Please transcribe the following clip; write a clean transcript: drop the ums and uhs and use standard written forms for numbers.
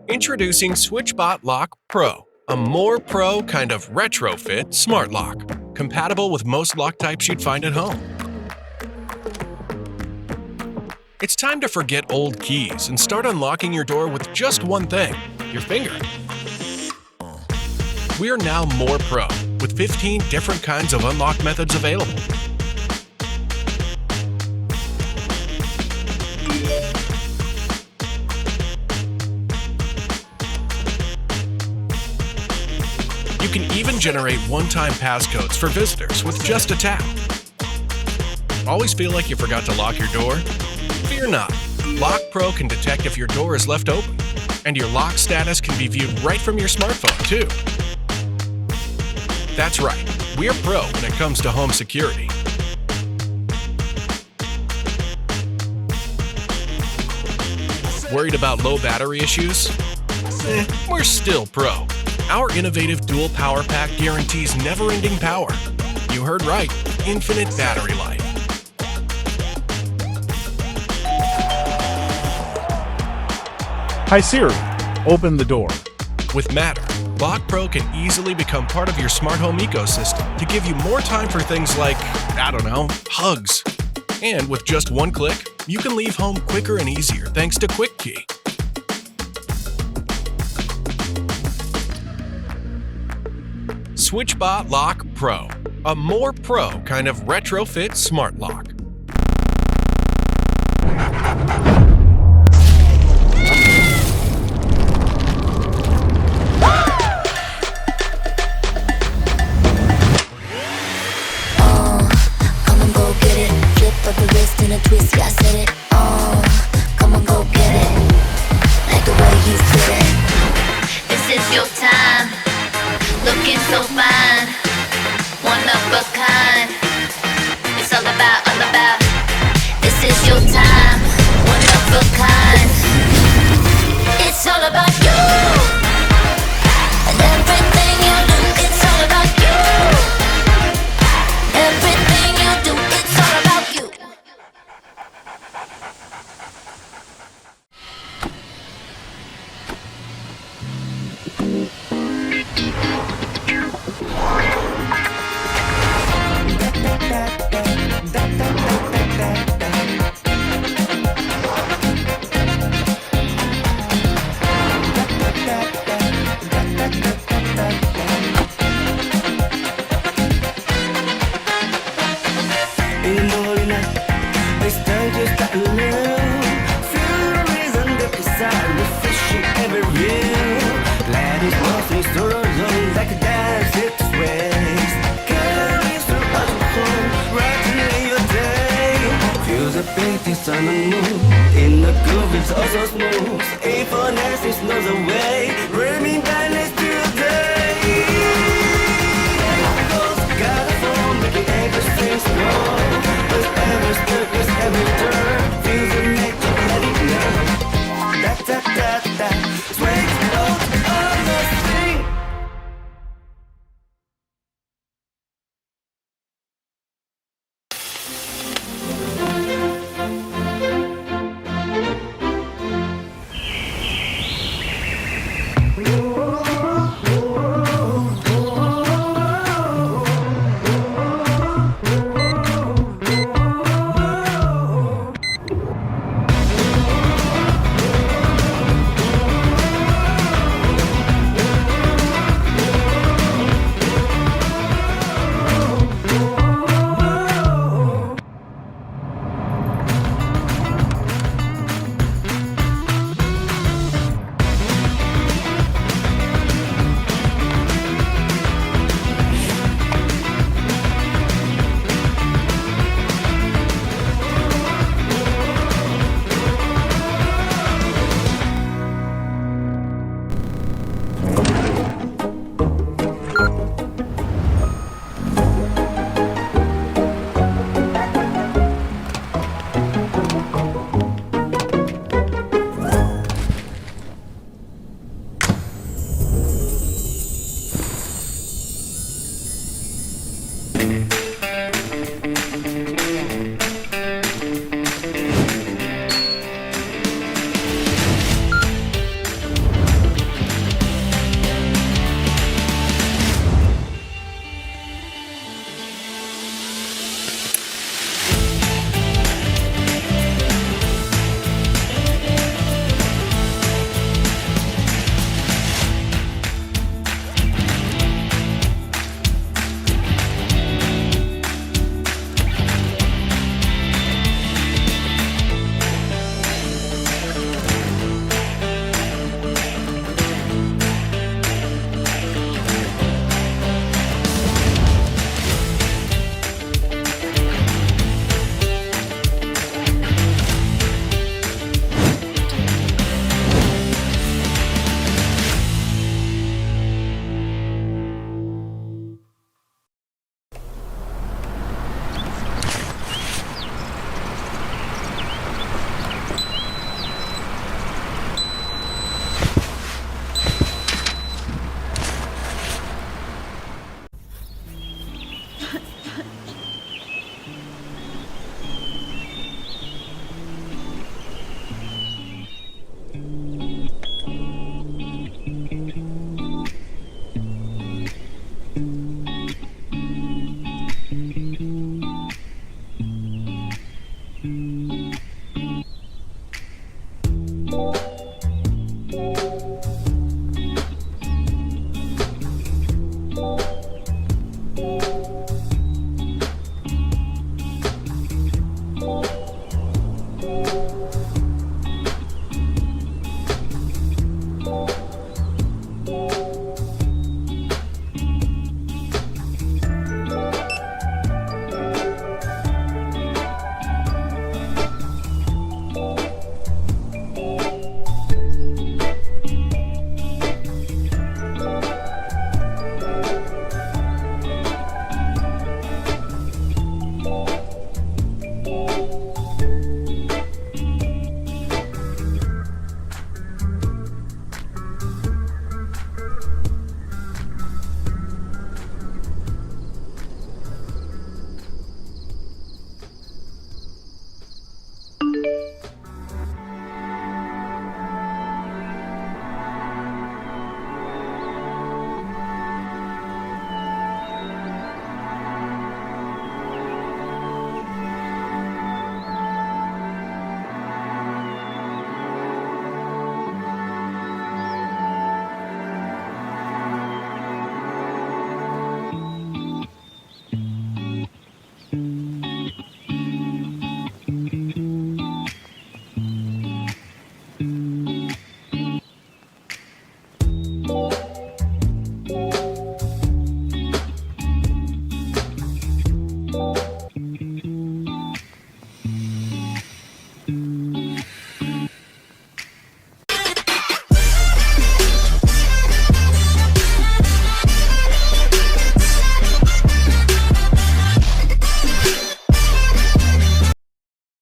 Introducing SwichBot Lock Pro, a more pro kind of retrofit smart lock, compatible with most lock types you'd find at home. It's time to forget old keys and start unlocking your door with just one thing, your finger. We are now more pro, with 15 different kinds of unlock methods available. You can even generate one-time passcodes for visitors with just a tap. Always feel like you forgot to lock your door? Fear not. Lock Pro can detect if your door is left open, and your lock status can be viewed right from your smartphone, too. That's right, we're pro when it comes to home security. Worried about low battery issues? We're still pro. Our innovative dual power pack guarantees never-ending power. You heard right, infinite battery life. Hi Siri, open the door. With Matter, Lock Pro can easily become part of your smart home ecosystem to give you more time for things like, I don't know, hugs. And with just one click, you can leave home quicker and easier thanks to Quick Key. SwichBot Lock Pro, a more pro kind of retrofit smart lock. Come on, go get it. Flip of the wrist in a twist, yeah, I said it. Come on, go get it. Like the way you fit it. This is your time. Looking so fine, one of a kind. It's all about. This is your time, one of a kind. It's all about you, and everything you do. It's all about you. Everything you do, it's all about you. In the groove it's also smooth. A for nasty knows the way.